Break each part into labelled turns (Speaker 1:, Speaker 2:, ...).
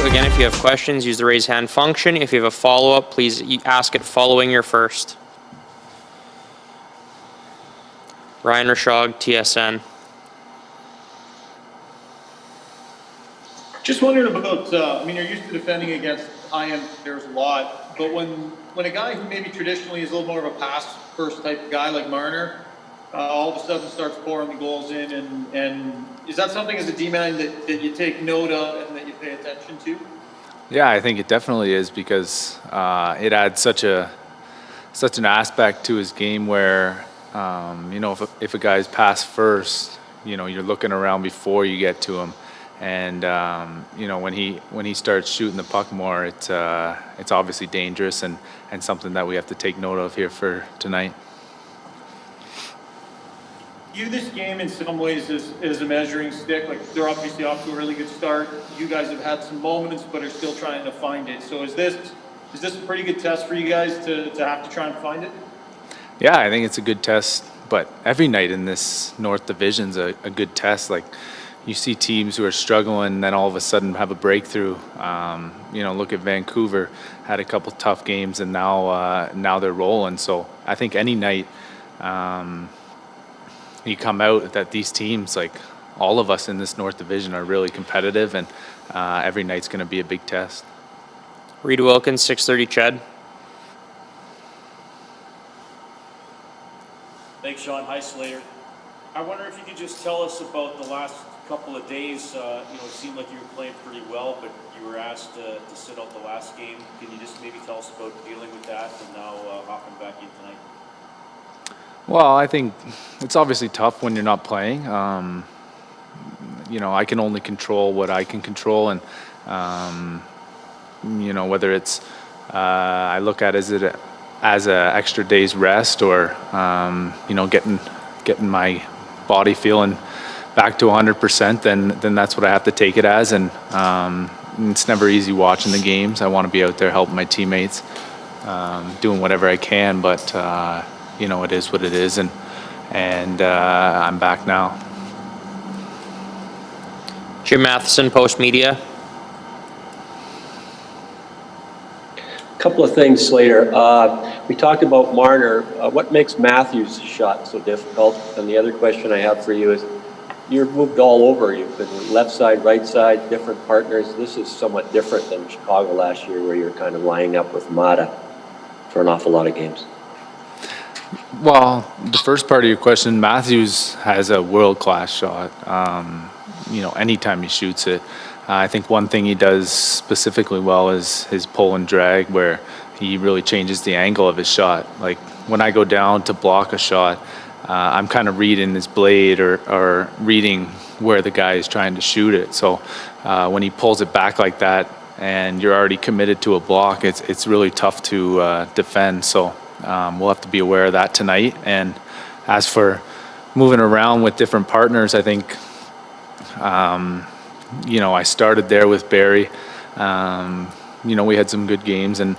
Speaker 1: Again, if you have questions, use the raise hand function. If you have a follow-up, please ask it following your first. Ryan Rashog, TSN.
Speaker 2: Just wondering about, you're used to defending against high-end players a lot, but when a guy who maybe traditionally is a little more of a pass-first type of guy like Marner, all of a sudden starts pouring the goals in, and is that something as a D-man that you take note of and that you pay attention to?
Speaker 3: Yeah, I think it definitely is, because it adds such an aspect to his game where, if a guy's pass first, you're looking around before you get to him. And when he starts shooting the puck more, it's obviously dangerous and something that we have to take note of here for tonight.
Speaker 2: View this game in some ways as a measuring stick. Like, they're obviously off to a really good start. You guys have had some moments, but are still trying to find it. So is this a pretty good test for you guys to have to try and find it?
Speaker 3: Yeah, I think it's a good test. But every night in this North Division's a good test. Like, you see teams who are struggling and then all of a sudden have a breakthrough. Look at Vancouver, had a couple tough games, and now they're rolling. So I think any night you come out that these teams, like all of us in this North Division, are really competitive, and every night's going to be a big test.
Speaker 1: Reed Wilkins, 630 Ched.
Speaker 4: Thanks, Sean. Hi, Slater. I wonder if you could just tell us about the last couple of days. It seemed like you were playing pretty well, but you were asked to sit out the last game. Can you just maybe tell us about dealing with that and now hopping back in tonight?
Speaker 3: Well, I think it's obviously tough when you're not playing. I can only control what I can control, and whether it's I look at it as a extra day's rest, or getting my body feeling back to 100%, then that's what I have to take it as. And it's never easy watching the games. I want to be out there helping my teammates, doing whatever I can, but it is what it is, and I'm back now.
Speaker 1: Jim Matheson, Post Media.
Speaker 5: Couple of things, Slater. We talked about Marner. What makes Matthews' shot so difficult? And the other question I have for you is, you've moved all over. You've been left side, right side, different partners. This is somewhat different than Chicago last year, where you're kind of lining up with Mata for an awful lot of games.
Speaker 3: Well, the first part of your question, Matthews has a world-class shot. Anytime he shoots it. I think one thing he does specifically well is his pull and drag, where he really changes the angle of his shot. Like, when I go down to block a shot, I'm kind of reading his blade or reading where the guy is trying to shoot it. So when he pulls it back like that and you're already committed to a block, it's really tough to defend. So we'll have to be aware of that tonight. And as for moving around with different partners, I think I started there with Barry. We had some good games, and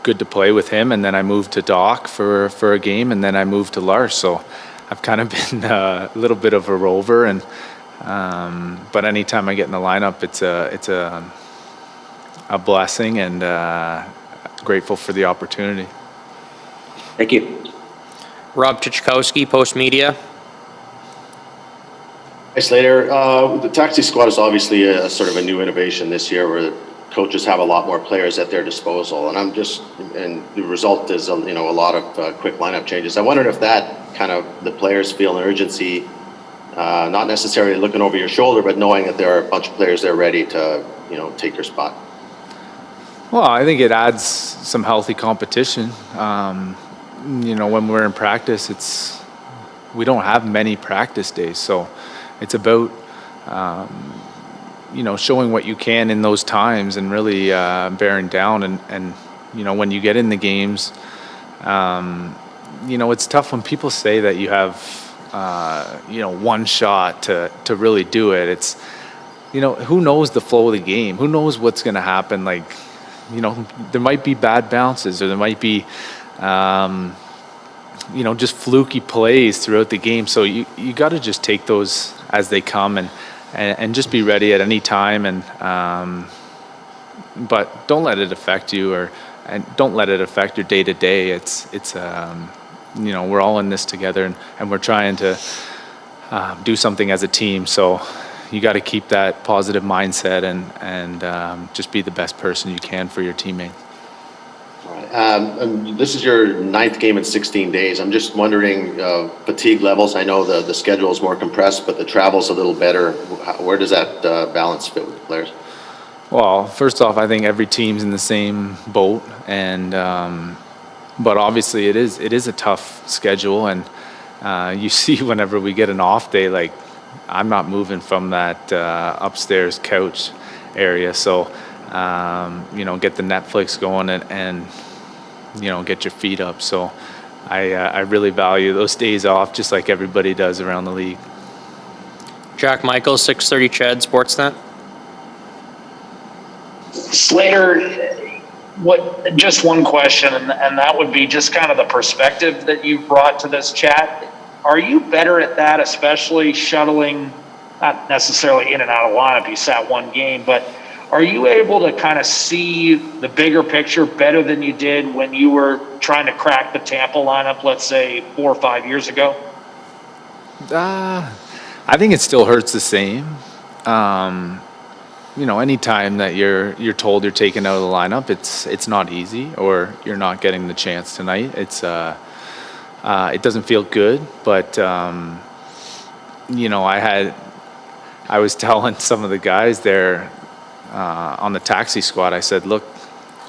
Speaker 3: good to play with him. And then I moved to Doc for a game, and then I moved to Lars. So I've kind of been a little bit of a rover, and but anytime I get in the lineup, it's a blessing, and grateful for the opportunity.
Speaker 5: Thank you.
Speaker 1: Rob Chichkowski, Post Media.
Speaker 6: Hey, Slater. The taxi squad is obviously a sort of a new innovation this year, where coaches have a lot more players at their disposal, and the result is a lot of quick lineup changes. I wondered if that kind of, the players feel an urgency, not necessarily looking over your shoulder, but knowing that there are a bunch of players there ready to take your spot.
Speaker 3: Well, I think it adds some healthy competition. When we're in practice, we don't have many practice days, so it's about showing what you can in those times, and really bearing down. And when you get in the games, it's tough when people say that you have one shot to really do it. It's who knows the flow of the game? Who knows what's going to happen? Like, there might be bad bounces, or there might be just fluky plays throughout the game. So you got to just take those as they come, and just be ready at any time. And but don't let it affect you, and don't let it affect your day to day. It's we're all in this together, and we're trying to do something as a team. So you got to keep that positive mindset and just be the best person you can for your teammates.
Speaker 6: This is your 9th game in 16 days. I'm just wondering, fatigue levels. I know the schedule is more compressed, but the travel's a little better. Where does that balance fit with the players?
Speaker 3: Well, first off, I think every team's in the same boat, and but obviously it is a tough schedule, and you see whenever we get an off day, like I'm not moving from that upstairs couch area, so get the Netflix going and get your feet up. So I really value those days off, just like everybody does around the league.
Speaker 1: Jack Michael, 630 CHED Sportsnet.
Speaker 7: Slater, just one question, and that would be just kind of the perspective that you've brought to this chat. Are you better at that, especially shuttling, not necessarily in and out of lineup, you sat one game, but are you able to kind of see the bigger picture better than you did when you were trying to crack the Tampa lineup, let's say 4 or 5 years ago?
Speaker 3: I think it still hurts the same. Anytime that you're told you're taken out of the lineup, it's not easy, or you're not getting the chance tonight. It doesn't feel good, but I was telling some of the guys there on the taxi squad, I said, look,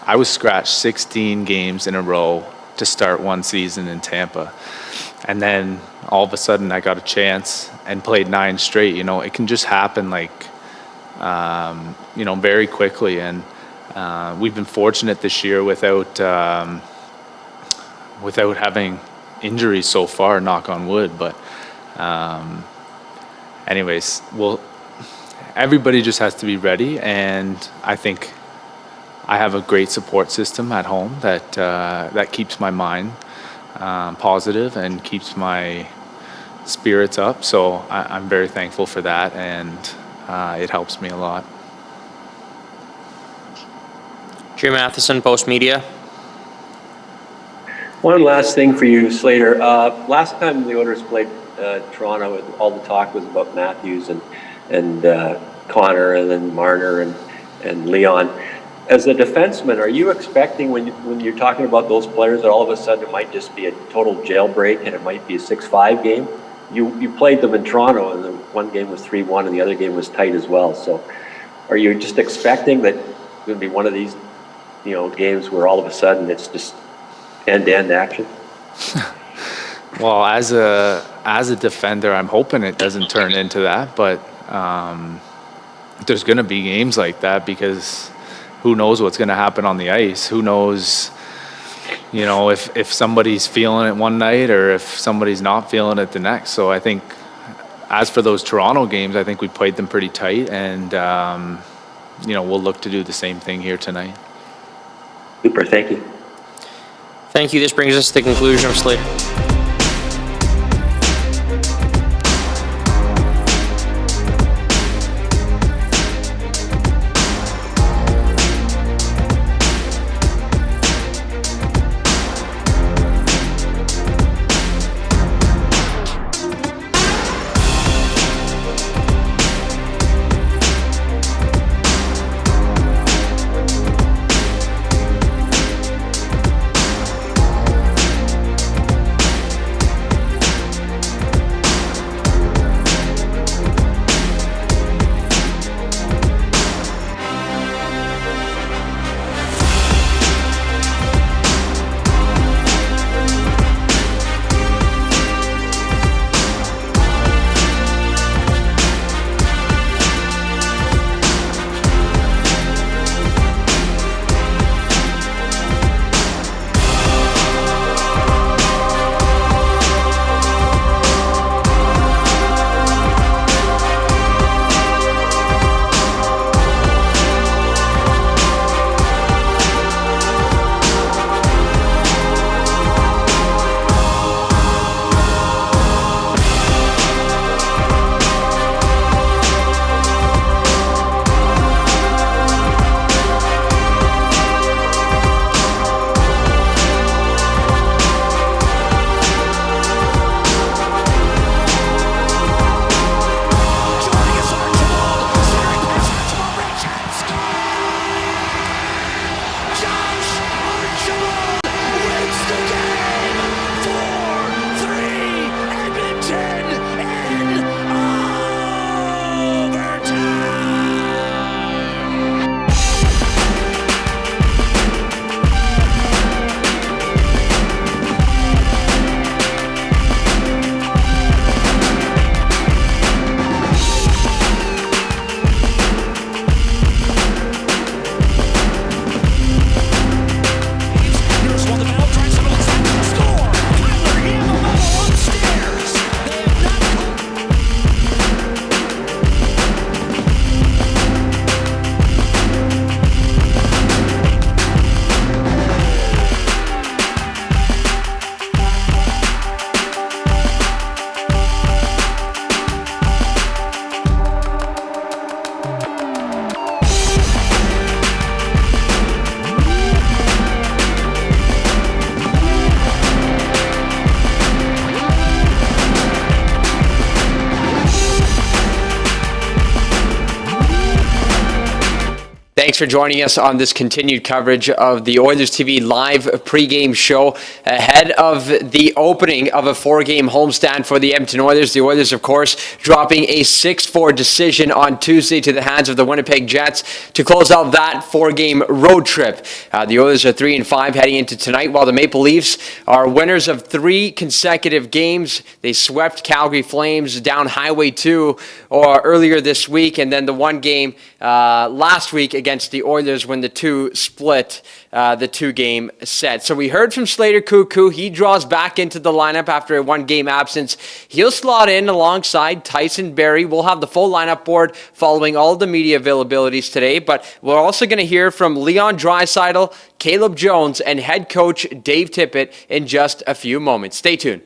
Speaker 3: I was scratched 16 games in a row to start one season in Tampa, and then all of a sudden I got a chance and played 9 straight. It can just happen very quickly, and we've been fortunate this year without having injuries so far, knock on wood. But anyways, everybody just has to be ready, and I think I have a great support system at home that keeps my mind positive and keeps my spirits up. So I'm very thankful for that, and it helps me a lot.
Speaker 1: Jim Matheson, Post Media.
Speaker 5: One last thing for you, Slater. Last time the Oilers played Toronto, all the talk was about Matthews and Conor, and then Marner and Leon. As a defenseman, are you expecting when you're talking about those players that all of a sudden it might just be a total jailbreak and it might be a 6-5 game? You played them in Toronto, and the one game was 3-1 and the other game was tight as well. So are you just expecting that it's going to be one of these games where all of a sudden it's just end-to-end action?
Speaker 3: Well, as a defender, I'm hoping it doesn't turn into that, but there's going to be games like that, because who knows what's going to happen on the ice? Who knows, if somebody's feeling it one night or if somebody's not feeling it the next. So I think, as for those Toronto games, I think we played them pretty tight, and we'll look to do the same thing here tonight.
Speaker 5: Super, thank you.
Speaker 1: Thank you. This brings us to the conclusion of Slate.
Speaker 8: Thanks for joining us on this continued coverage of the Oilers TV live pregame show ahead of the opening of a 4-game homestand for the Edmonton Oilers. The Oilers, of course, dropping a 6-4 decision on Tuesday to the hands of the Winnipeg Jets to close out that 4-game road trip. The Oilers are 3-5 heading into tonight, while the Maple Leafs are winners of 3 consecutive games. They swept Calgary Flames down Highway 2 earlier this week, and then the one game last week against the Oilers when the two split the 2-game set. So we heard from Slater Koekkoek. He draws back into the lineup after a 1-game absence. He'll slot in alongside Tyson Barrie. We'll have the full lineup board following all the media availabilities today, but we're also going to hear from Leon Draisaitl, Caleb Jones, and head coach Dave Tippett in just a few moments. Stay tuned.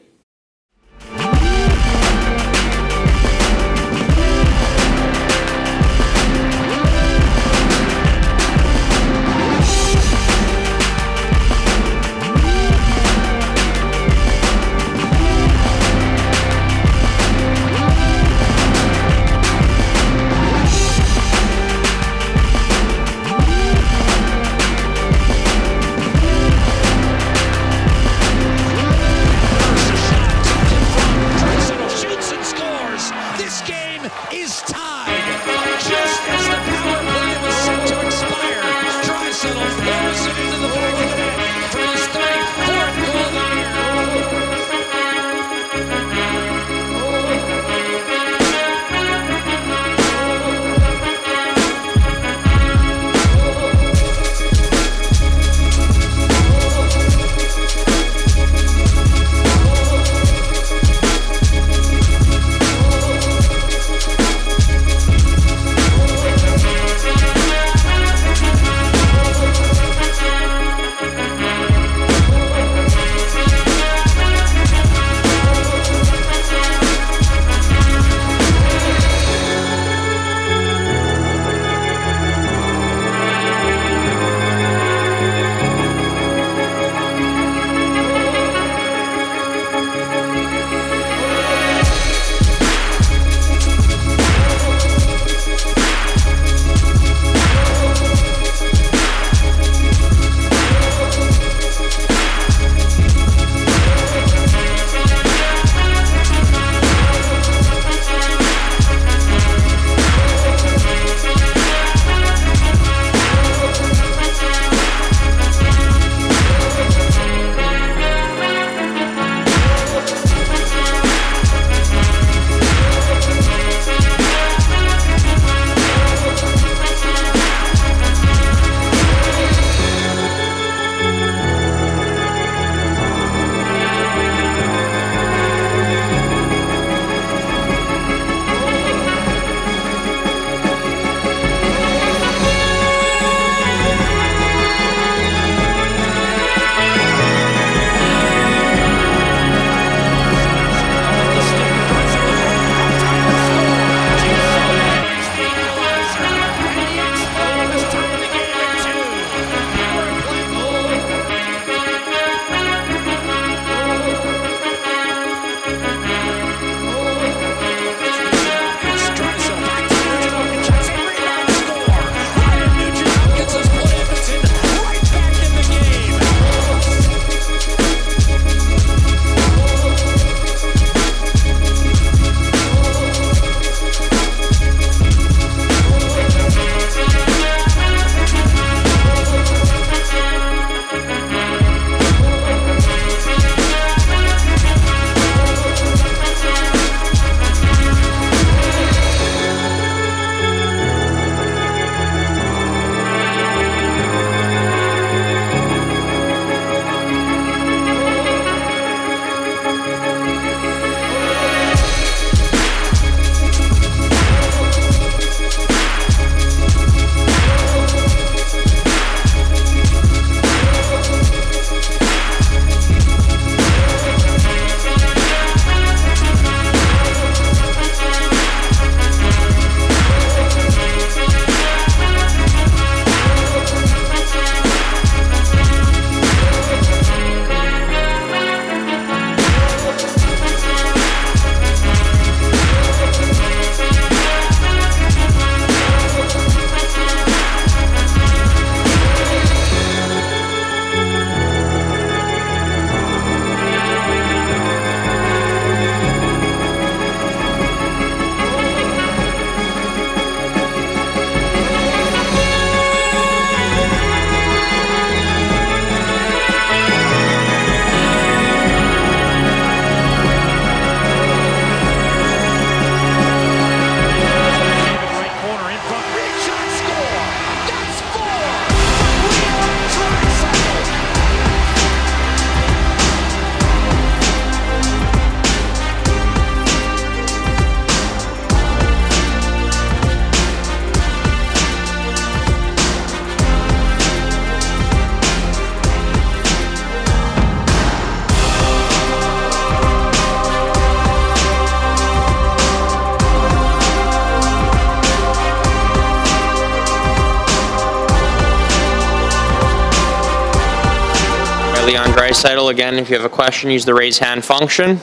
Speaker 1: Leon Draisaitl. Again, if you have a question, use the raise hand function.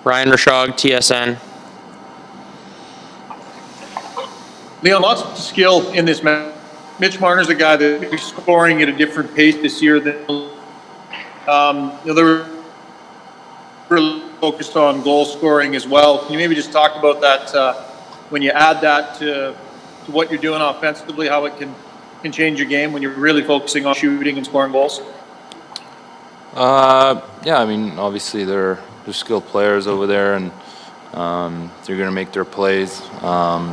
Speaker 1: Ryan Rashog, TSN.
Speaker 2: Leon, lots of skill in this match. Mitch Marner's a guy that is scoring at a different pace this year than they're really focused on goal scoring as well. Can you maybe just talk about that when you add that to what you're doing offensively, how it can change your game when you're really focusing on shooting and scoring goals?
Speaker 9: Yeah, I mean, obviously they're skilled players over there, and they're going to make their plays. I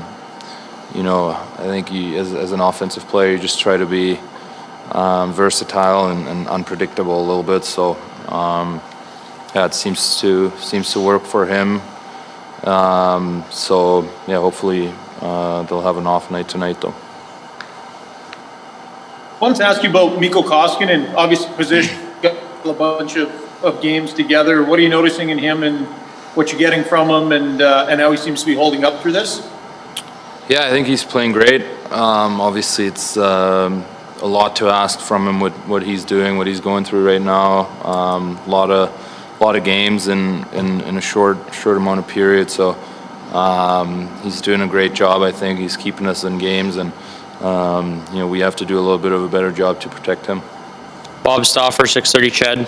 Speaker 9: think as an offensive player, you just try to be versatile and unpredictable a little bit. So, yeah, it seems to work for him. So, yeah, hopefully they'll have an off night tonight, though.
Speaker 2: I wanted to ask you about Mikko Koskinen, obviously position, got a bunch of games together. What are you noticing in him and what you're getting from him and how he seems to be holding up through this?
Speaker 9: Yeah, I think he's playing great. Obviously, it's a lot to ask from him with what he's doing, what he's going through right now. A lot of games in a short amount of period. So he's doing a great job. I think he's keeping us in games, and we have to do a little bit of a better job to protect him.
Speaker 1: Bob Stauffer, 630 Ched.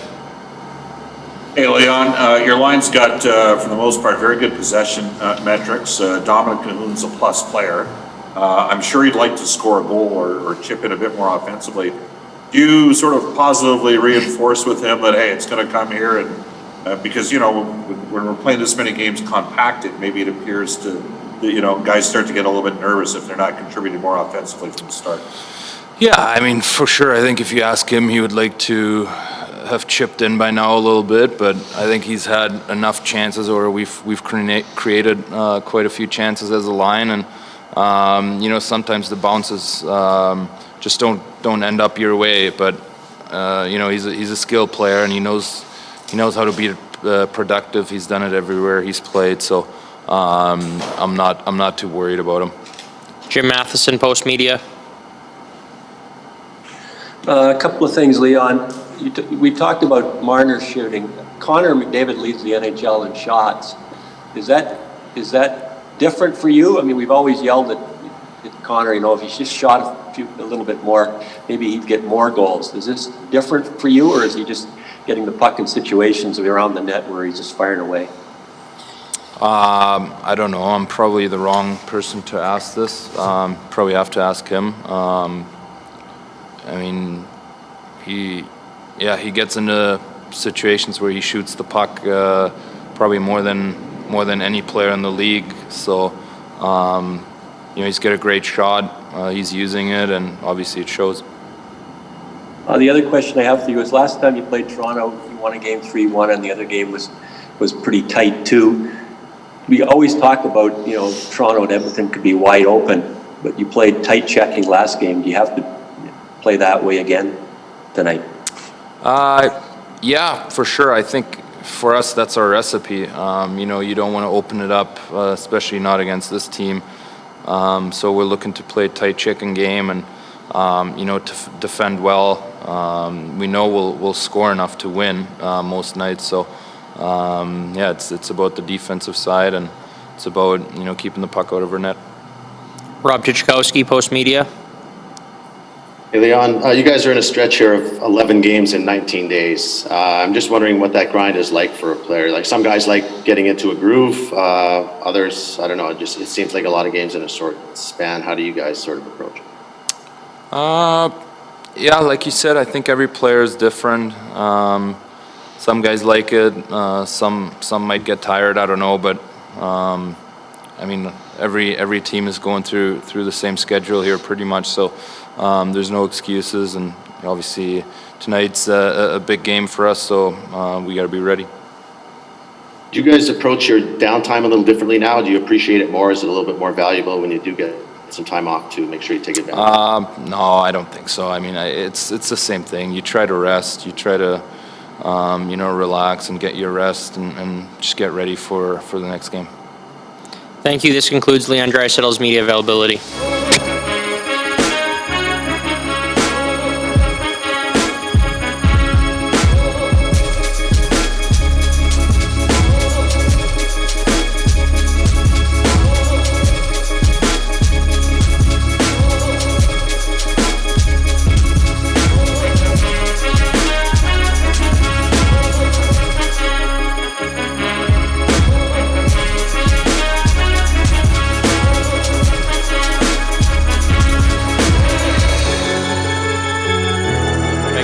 Speaker 10: Hey, Leon, your line's got, for the most part, very good possession metrics. Dominic Cahoon's a plus player. I'm sure he'd like to score a goal or chip in a bit more offensively. Do you sort of positively reinforce with him that, hey, it's going to come here? And because, when we're playing this many games compacted, maybe it appears to, guys start to get a little bit nervous if they're not contributing more offensively from the start.
Speaker 9: Yeah, I mean, for sure. I think if you ask him, he would like to have chipped in by now a little bit, but I think he's had enough chances, or we've created quite a few chances as a line, and sometimes the bounces just don't end up your way. But he's a skilled player, and he knows how to be productive. He's done it everywhere he's played, so I'm not too worried about him.
Speaker 1: Jim Matheson, Post Media.
Speaker 5: A couple of things, Leon. We talked about Marner shooting. Conor McDavid leads the NHL in shots. Is that different for you? I mean, we've always yelled at Conor, if he just shot a little bit more, maybe he'd get more goals. Is this different for you, or is he just getting the puck in situations around the net where he's just firing away?
Speaker 9: I don't know. I'm probably the wrong person to ask this. Probably have to ask him. I mean, he gets into situations where he shoots the puck probably more than any player in the league. So, he's got a great shot. He's using it, and obviously it shows.
Speaker 5: The other question I have for you is, last time you played Toronto, you won a game 3-1, and the other game was pretty tight too. We always talk about, Toronto and Edmonton could be wide open, but you played tight checking last game. Do you have to play that way again tonight?
Speaker 9: Yeah, for sure. I think for us, that's our recipe. You don't want to open it up, especially not against this team. So we're looking to play a tight chicken game and, to defend well. We know we'll score enough to win most nights. So, it's about the defensive side, and it's about, keeping the puck out of our net.
Speaker 1: Rob Tychkowski, Post Media.
Speaker 6: Hey, Leon, you guys are in a stretch here of 11 games in 19 days. I'm just wondering what that grind is like for a player. Like, some guys like getting into a groove, others, I don't know, it seems like a lot of games in a short span. How do you guys sort of approach it?
Speaker 9: Yeah, like you said, I think every player is different. Some guys like it, some might get tired, I don't know, but I mean, every team is going through the same schedule here pretty much, so there's no excuses, and obviously tonight's a big game for us, so we got to be ready.
Speaker 6: Do you guys approach your downtime a little differently now? Do you appreciate it more? Is it a little bit more valuable when you do get some time off to make sure you take advantage?
Speaker 9: No, I don't think so. I mean, it's the same thing. You try to rest, you try to relax and get your rest, and just get ready for the next game.
Speaker 1: Thank you. This concludes Leon Draisaitl's media availability.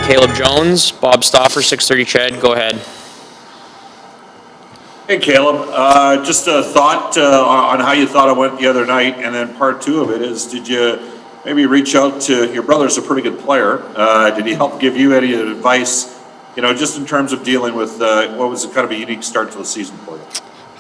Speaker 1: Caleb Jones. Bob Stauffer, 630 Ched, go ahead.
Speaker 10: Hey, Caleb, just a thought on how you thought it went the other night, and then part two of it is, did you maybe reach out to, your brother's a pretty good player, did he help give you any advice, just in terms of dealing with what was kind of a unique start to the season for you?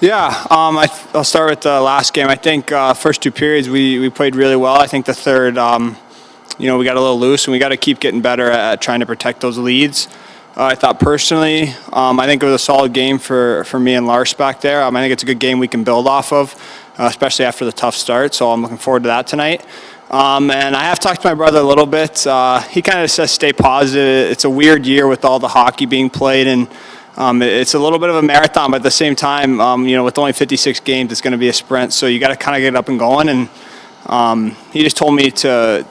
Speaker 11: Yeah, I'll start with the last game. I think first two periods we played really well. I think the third, we got a little loose, and we got to keep getting better at trying to protect those leads. I thought personally, I think it was a solid game for me and Lars back there. I think it's a good game we can build off of, especially after the tough start. So I'm looking forward to that tonight. And I have talked to my brother a little bit. He kind of says stay positive. It's a weird year with all the hockey being played, and it's a little bit of a marathon, but at the same time, with only 56 games, it's going to be a sprint. So you got to kind of get up and going. And he just told me to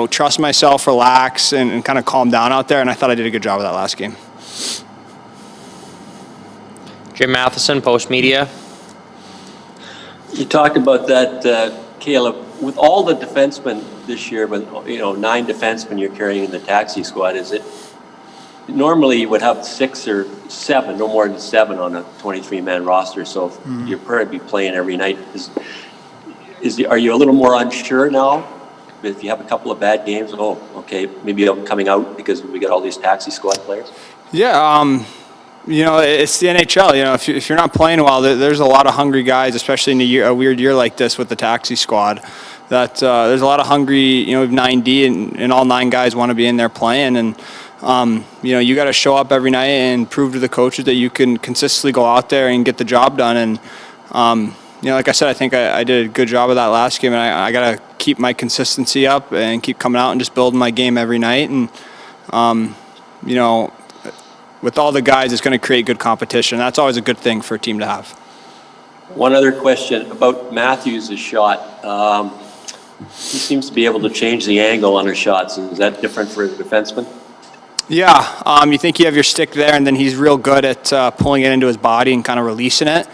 Speaker 11: trust myself, relax, and kind of calm down out there. And I thought I did a good job of that last game.
Speaker 1: Jim Matheson, Post Media.
Speaker 5: You talked about that, Caleb. With all the defensemen this year, but 9 defensemen you're carrying in the taxi squad, is it normally you would have 6 or 7, no more than 7 on a 23-man roster? So you're probably playing every night. Are you a little more unsure now? If you have a couple of bad games, maybe I'm coming out because we got all these taxi squad players?
Speaker 11: Yeah, it's the NHL. If you're not playing well, there's a lot of hungry guys, especially in a weird year like this with the taxi squad. That there's a lot of hungry, 9D, and all 9 guys want to be in there playing. And you got to show up every night and prove to the coaches that you can consistently go out there and get the job done. And like I said, I think I did a good job of that last game, and I got to keep my consistency up and keep coming out and just building my game every night. And with all the guys, it's going to create good competition. That's always a good thing for a team to have.
Speaker 5: One other question about Matthews' shot. He seems to be able to change the angle on his shots. Is that different for a defenseman?
Speaker 11: Yeah, you think you have your stick there, and then he's real good at pulling it into his body and kind of releasing it.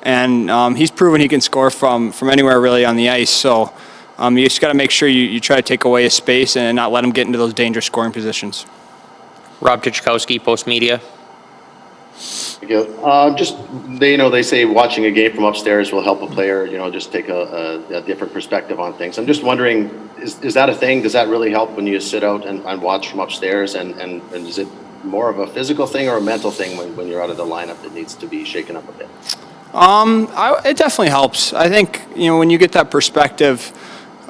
Speaker 11: And he's proven he can score from anywhere really on the ice. So you just got to make sure you try to take away his space and not let him get into those dangerous scoring positions.
Speaker 1: Rob Tychkowski, Post Media.
Speaker 6: They say watching a game from upstairs will help a player, just take a different perspective on things. I'm just wondering, is that a thing? Does that really help when you sit out and watch from upstairs? And is it more of a physical thing or a mental thing when you're out of the lineup that needs to be shaken up a bit?
Speaker 11: It definitely helps. I think, when you get that perspective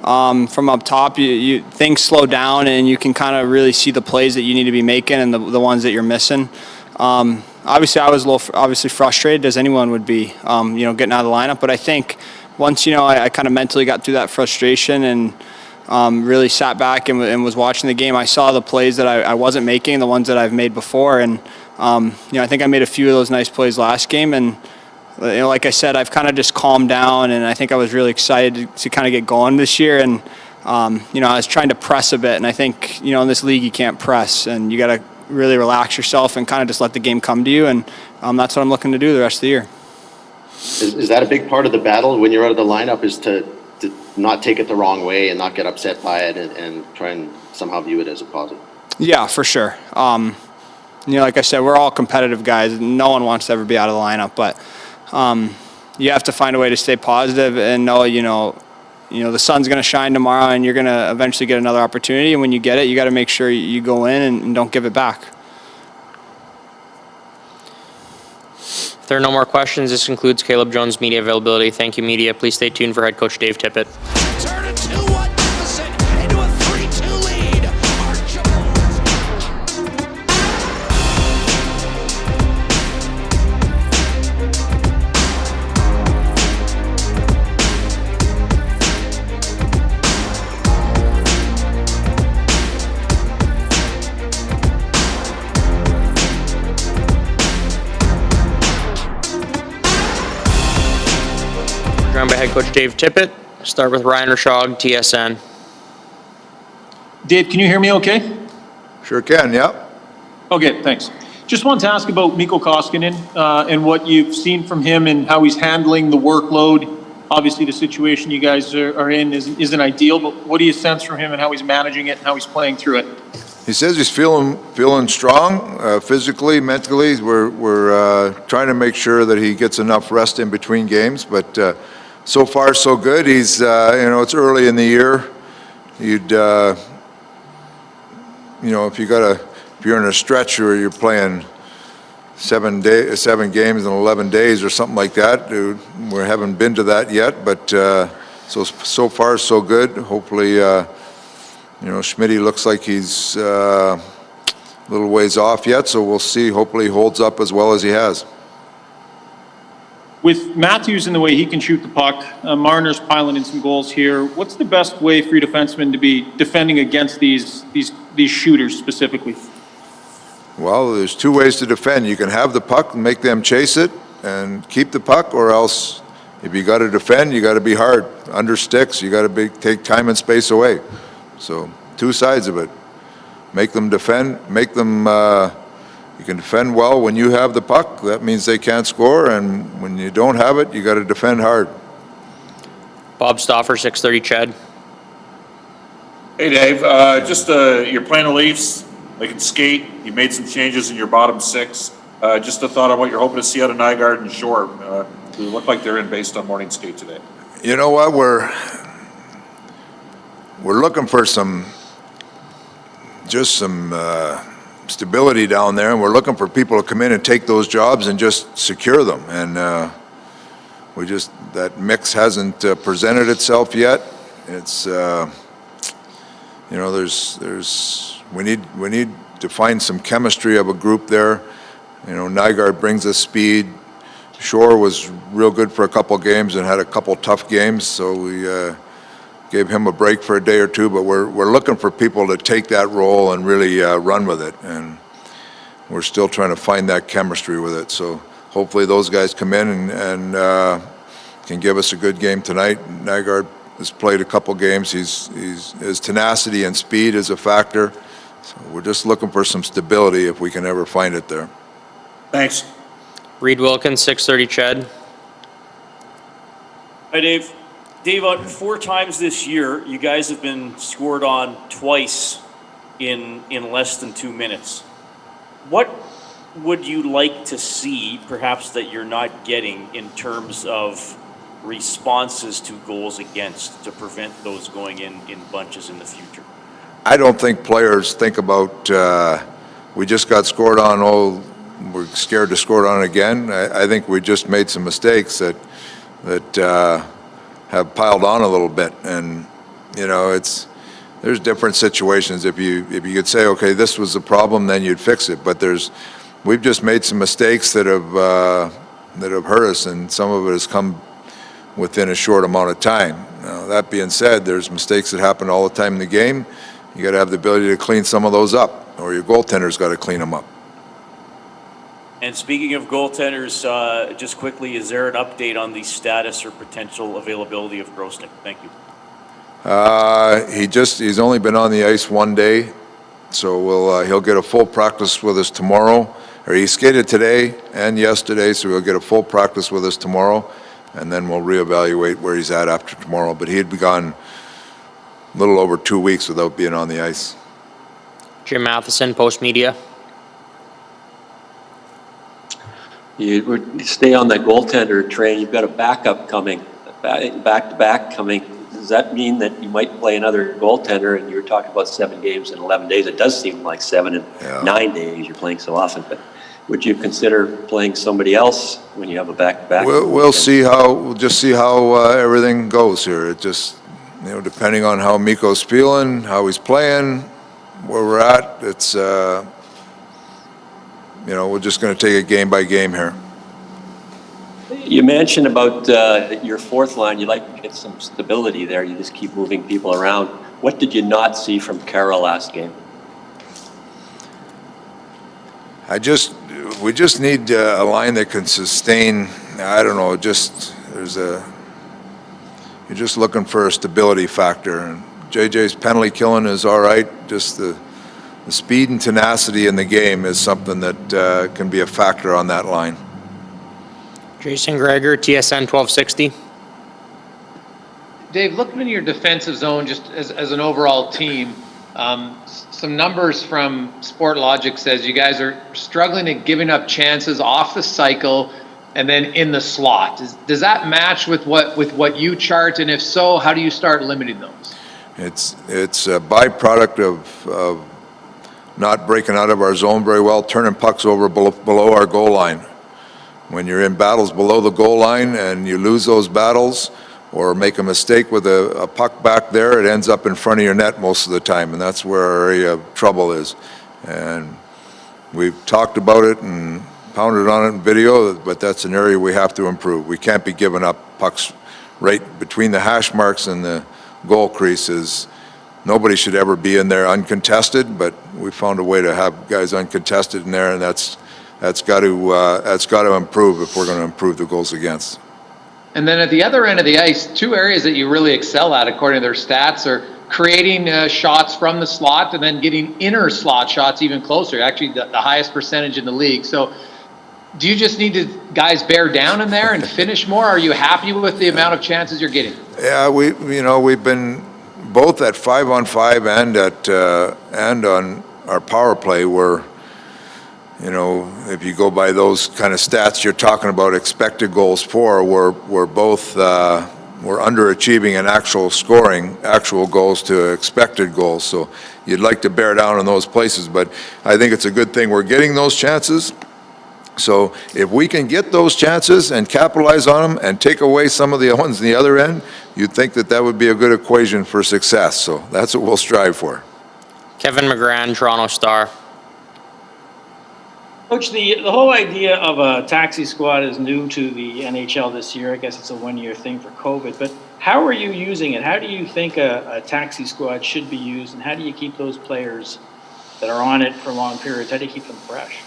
Speaker 11: from up top, you things slow down and you can kind of really see the plays that you need to be making and the ones that you're missing. Obviously, I was obviously frustrated, as anyone would be, getting out of the lineup. But I think once, I kind of mentally got through that frustration and really sat back and was watching the game, I saw the plays that I wasn't making, the ones that I've made before. And, I think I made a few of those nice plays last game. And, like I said, I've kind of just calmed down, and I think I was really excited to kind of get going this year. And, I was trying to press a bit. And I think, in this league, you can't press, and you got to really relax yourself and kind of just let the game come to you. And that's what I'm looking to do the rest of the year.
Speaker 6: Is that a big part of the battle when you're out of the lineup, is to not take it the wrong way and not get upset by it and try and somehow view it as a positive?
Speaker 11: Yeah, for sure. Like I said, we're all competitive guys. No one wants to ever be out of the lineup, but you have to find a way to stay positive and know, the sun's going to shine tomorrow and you're going to eventually get another opportunity. And when you get it, you got to make sure you go in and don't give it back.
Speaker 1: If there are no more questions, this concludes Caleb Jones' media availability. Thank you, media. Please stay tuned for head coach Dave Tippett.
Speaker 12: Turn a 2-1 deficit into a 3-2 lead.
Speaker 1: Joined by head coach Dave Tippett. Start with Ryan Rishaug, TSN.
Speaker 2: Dave, can you hear me okay?
Speaker 13: Sure can, yeah.
Speaker 2: Okay, thanks. Just wanted to ask about Mikko Koskinen and what you've seen from him and how he's handling the workload. Obviously, the situation you guys are in isn't ideal, but what do you sense from him and how he's managing it and how he's playing through it?
Speaker 13: He says he's feeling strong, physically, mentally. We're trying to make sure that he gets enough rest in between games, but so far so good. He's, it's early in the year. You'd, if you're in a stretch where you're playing 7 games in 11 days or something like that. We haven't been to that yet, but so far so good. Hopefully, Schmitty looks like he's a little ways off yet, so we'll see. Hopefully he holds up as well as he has.
Speaker 2: With Matthews and the way he can shoot the puck, Marner's piling in some goals here. What's the best way for your defensemen to be defending against these shooters specifically?
Speaker 13: Well, there's two ways to defend. You can have the puck and make them chase it and keep the puck, or else if you got to defend, you got to be hard. Under sticks, you got to take time and space away. So two sides of it. Make them defend, you can defend well when you have the puck. That means they can't score, and when you don't have it, you got to defend hard.
Speaker 1: Bob Stauffer, 6:30 Chad.
Speaker 10: Hey, Dave, you're playing the Leafs. They can skate. You made some changes in your bottom six. Just a thought on what you're hoping to see out of Nygaard and Shore. Who look like they're in based on morning skate today.
Speaker 13: You know what? We're looking for some stability down there, and we're looking for people to come in and take those jobs and just secure them. And that mix hasn't presented itself yet. It's we need to find some chemistry of a group there. Nygaard brings us speed. Shore was real good for a couple games and had a couple tough games, so we gave him a break for a day or two, but we're looking for people to take that role and really run with it, and we're still trying to find that chemistry with it. So hopefully those guys come in and can give us a good game tonight. Nygaard has played a couple games. His tenacity and speed is a factor. So we're just looking for some stability if we can ever find it there.
Speaker 10: Thanks.
Speaker 1: Reed Wilkins, 6:30 Chad.
Speaker 4: Hi, Dave. Dave, 4 times this year, you guys have been scored on twice in less than 2 minutes. What would you like to see, perhaps, that you're not getting in terms of responses to goals against to prevent those going in bunches in the future?
Speaker 13: I don't think players think about, we just got scored on, we're scared to score on again. I think we just made some mistakes that have piled on a little bit, and there's different situations. If you could say, okay, this was the problem, then you'd fix it. But we've just made some mistakes that have hurt us, and some of it has come within a short amount of time. Now, that being said, there's mistakes that happen all the time in the game. You got to have the ability to clean some of those up, or your goaltender's got to clean them up.
Speaker 4: And speaking of goaltenders, just quickly, is there an update on the status or potential availability of Grosnick? Thank you.
Speaker 13: He's only been on the ice 1 day, so he'll get a full practice with us tomorrow. Or he skated today and yesterday, so he'll get a full practice with us tomorrow, and then we'll reevaluate where he's at after tomorrow. But he'd be gone a little over 2 weeks without being on the ice.
Speaker 1: Jim Matheson, Post Media.
Speaker 5: You would stay on that goaltender train. You've got a backup coming, back-to-back coming. Does that mean that you might play another goaltender? And you were talking about 7 games in 11 days. It does seem like 7 and 9 days. You're playing so often, but would you consider playing somebody else when you have a back-to-back?
Speaker 13: We'll see we'll just see how everything goes here. It just, depending on how Mikko's feeling, how he's playing, where we're at, it's, we're just going to take it game by game here.
Speaker 5: You mentioned about your fourth line. You'd like to get some stability there. You just keep moving people around. What did you not see from Carroll last game?
Speaker 13: We just need a line that can sustain. I don't know. You're just looking for a stability factor. And JJ's penalty killing is all right. Just the speed and tenacity in the game is something that can be a factor on that line.
Speaker 1: Jason Gregor, TSN 1260.
Speaker 14: Dave, looking in your defensive zone just as an overall team, some numbers from Sport Logic says you guys are struggling at giving up chances off the cycle and then in the slot. Does that match with what you chart? And if so, how do you start limiting those?
Speaker 13: It's a byproduct of not breaking out of our zone very well, turning pucks over below our goal line. When you're in battles below the goal line and you lose those battles or make a mistake with a puck back there, it ends up in front of your net most of the time, and that's where our area of trouble is. And we've talked about it and pounded on it in video, but that's an area we have to improve. We can't be giving up pucks right between the hash marks and the goal creases. Nobody should ever be in there uncontested, but we found a way to have guys uncontested in there, and that's got to improve if we're going to improve the goals against.
Speaker 14: And then at the other end of the ice, two areas that you really excel at, according to their stats, are creating shots from the slot and then getting inner slot shots even closer. Actually, the highest percentage in the league. So, do you just need to guys bear down in there and finish more? Are you happy with the amount of chances you're getting?
Speaker 13: Yeah, we've been both at 5-on-5 and on our power play where, if you go by those kind of stats you're talking about, expected goals for, we're both we're underachieving in actual goals to expected goals. So you'd like to bear down in those places, but I think it's a good thing we're getting those chances. So if we can get those chances and capitalize on them and take away some of the ones on the other end, you'd think that would be a good equation for success. So that's what we'll strive for.
Speaker 1: Kevin McGran, Toronto Star.
Speaker 15: Coach, the whole idea of a taxi squad is new to the NHL this year. I guess it's a one-year thing for COVID, but how are you using it? How do you think a taxi squad should be used, and how do you keep those players that are on it for long periods, how do you keep them fresh?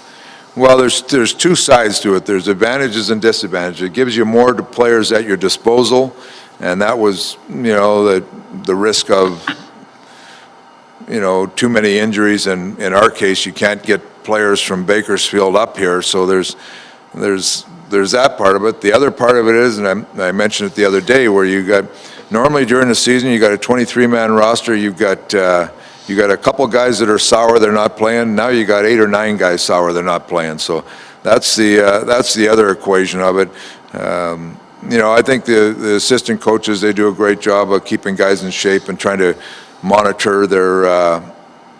Speaker 13: Well, there's two sides to it. There's advantages and disadvantages. It gives you more to players at your disposal, and that was, the risk of, too many injuries. And in our case, you can't get players from Bakersfield up here, so there's that part of it. The other part of it is, and I mentioned it the other day, where you got, normally during the season, you got a 23-man roster, you got a couple guys that are sour, they're not playing. Now you got 8 or 9 guys sour, they're not playing. So that's the other equation of it. I think the assistant coaches, they do a great job of keeping guys in shape and trying to monitor their,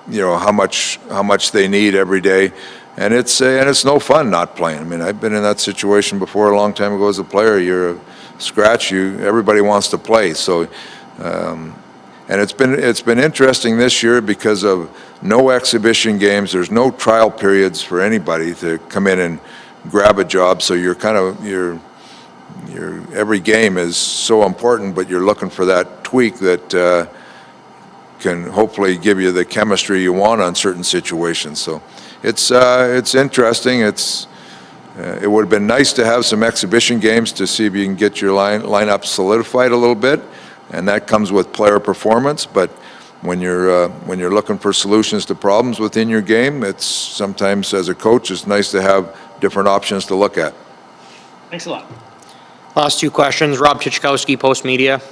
Speaker 13: how much they need every day. And it's no fun not playing. I mean, I've been in that situation before a long time ago as a player. You're a scratch. Everybody wants to play. So. And it's been interesting this year because of no exhibition games. There's no trial periods for anybody to come in and grab a job. So you're every game is so important, but you're looking for that tweak that can hopefully give you the chemistry you want on certain situations. So it's interesting. It would have been nice to have some exhibition games to see if you can get your lineup solidified a little bit. And that comes with player performance, but when you're looking for solutions to problems within your game, it's sometimes, as a coach, it's nice to have different options to look at.
Speaker 15: Thanks a lot.
Speaker 1: Last two questions. Rob Chichkowski, Post Media.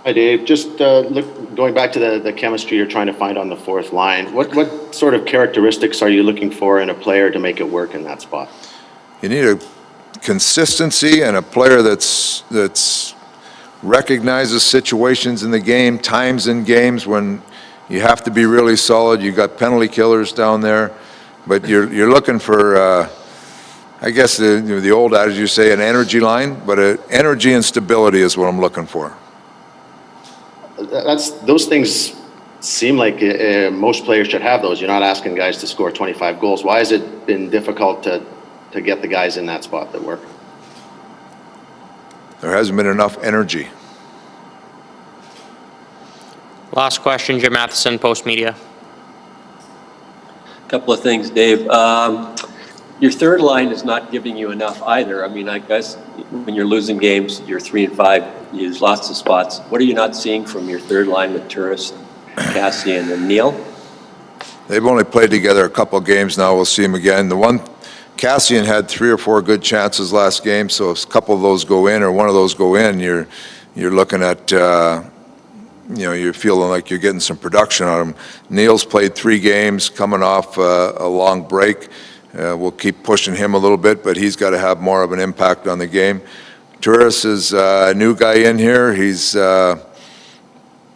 Speaker 6: Hi, Dave. Just going back to the chemistry you're trying to find on the fourth line, what sort of characteristics are you looking for in a player to make it work in that spot?
Speaker 13: You need a consistency and a player that's recognizes situations in the game, times in games when you have to be really solid. You got penalty killers down there, but you're looking for, I guess the old adage you say, an energy line, but energy and stability is what I'm looking for.
Speaker 6: Those things seem like most players should have those. You're not asking guys to score 25 goals. Why has it been difficult to get the guys in that spot that work?
Speaker 13: There hasn't been enough energy.
Speaker 1: Last question, Jim Matheson, Post Media.
Speaker 5: A couple of things, Dave. Your third line is not giving you enough either. I mean, I guess when you're losing games, you're 3 and 5, you lose lots of spots. What are you not seeing from your third line with Turris, Cassian, and Neal?
Speaker 13: They've only played together a couple of games now. We'll see them again. Cassian had 3 or 4 good chances last game, so if a couple of those go in or one of those go in, you're looking at you're feeling like you're getting some production on him. Neil's played 3 games, coming off a long break. We'll keep pushing him a little bit, but he's got to have more of an impact on the game. Turris is a new guy in here. He's, we're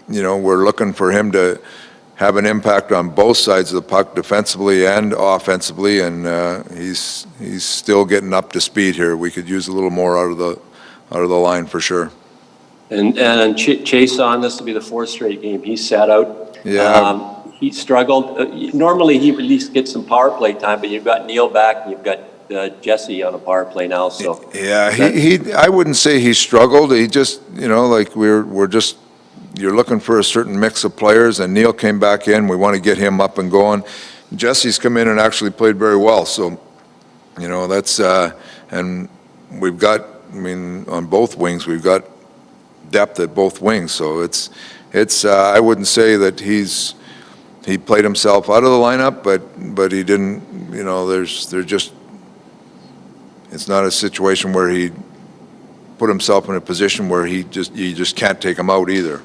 Speaker 13: looking for him to have an impact on both sides of the puck, defensively and offensively, and he's still getting up to speed here. We could use a little more out of the line for sure.
Speaker 5: And Chase on, this will be the 4th straight game he sat out.
Speaker 13: Yeah.
Speaker 5: He struggled. Normally he would at least get some power play time, but you've got Neil back and you've got Jesse on a power play now. So
Speaker 13: yeah, I wouldn't say he struggled. He just, like we're just, you're looking for a certain mix of players, and Neil came back in. We want to get him up and going. Jesse's come in and actually played very well. So, that's and we've got, on both wings, we've got depth at both wings. So it's I wouldn't say that he played himself out of the lineup, but he didn't, it's not a situation where he put himself in a position where you just can't take him out either.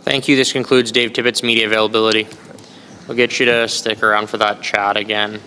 Speaker 1: Thank you. This concludes Dave Tippett's media availability. We'll get you to stick around for that chat again.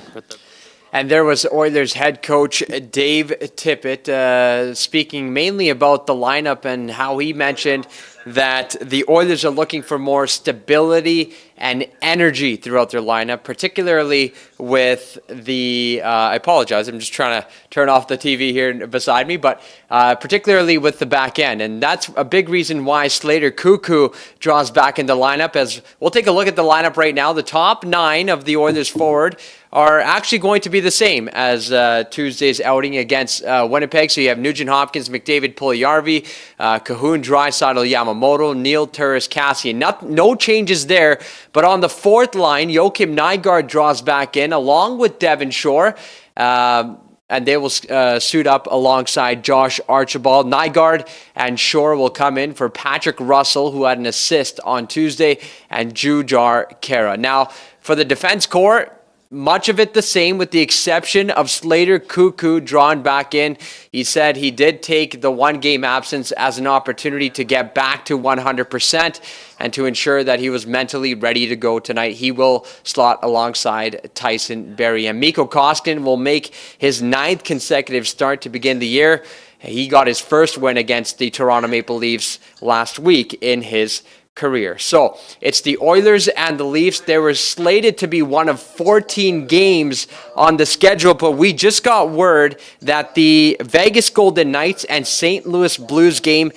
Speaker 8: And there was Oilers head coach Dave Tippett speaking mainly about the lineup and how he mentioned that the Oilers are looking for more stability and energy throughout their lineup, particularly with the, I apologize, I'm just trying to turn off the TV here beside me, but particularly with the back end. And that's a big reason why Slater Koekkoek draws back in the lineup. As we'll take a look at the lineup right now, the top 9 of the Oilers forward are actually going to be the same as Tuesday's outing against Winnipeg. So you have Nugent Hopkins, McDavid, Puljujarvi, Cahoon, Draisaitl, Yamamoto, Neil, Turris, Kassian. No changes there. But on the 4th line, Joakim Nygard draws back in along with Devon Shore. And they will suit up alongside Josh Archibald. Nygard and Shore will come in for Patrick Russell, who had an assist on Tuesday, and Jujhar Khaira. Now, for the defense core, much of it the same with the exception of Slater Koekkoek drawn back in. He said he did take the 1-game absence as an opportunity to get back to 100% and to ensure that he was mentally ready to go tonight. He will slot alongside Tyson Barrie. And Mikko Koskinen will make his 9th consecutive start to begin the year. He got his first win against the Toronto Maple Leafs last week in his career. So it's the Oilers and the Leafs. They were slated to be one of 14 games on the schedule, but we just got word that the Vegas Golden Knights and St. Louis Blues game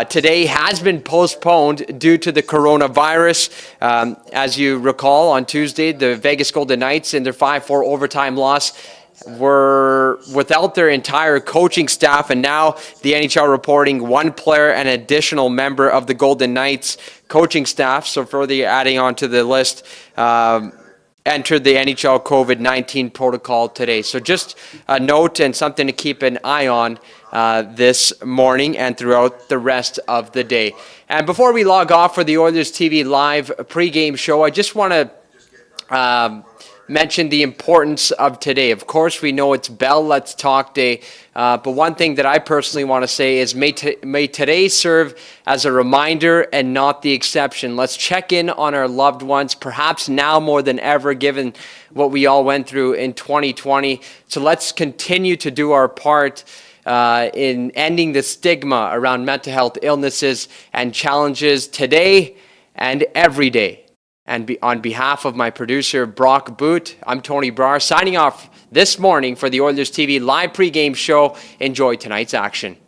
Speaker 8: today has been postponed due to the coronavirus. As you recall, on Tuesday, the Vegas Golden Knights in their 5-4 overtime loss were without their entire coaching staff, and now the NHL reporting 1 player and additional member of the Golden Knights coaching staff, so further adding on to the list, entered the NHL COVID-19 protocol today. So just a note and something to keep an eye on this morning and throughout the rest of the day. And before we log off for the Oilers TV live pregame show, I just want to mention the importance of today. Of course, we know it's Bell Let's Talk Day, but one thing that I personally want to say is may today serve as a reminder and not the exception. Let's check in on our loved ones, perhaps now more than ever, given what we all went through in 2020. So let's continue to do our part in ending the stigma around mental health illnesses and challenges today and every day. And on behalf of my producer, Brock Boot, I'm Tony Brar, signing off this morning for the Oilers TV live pregame show. Enjoy tonight's action.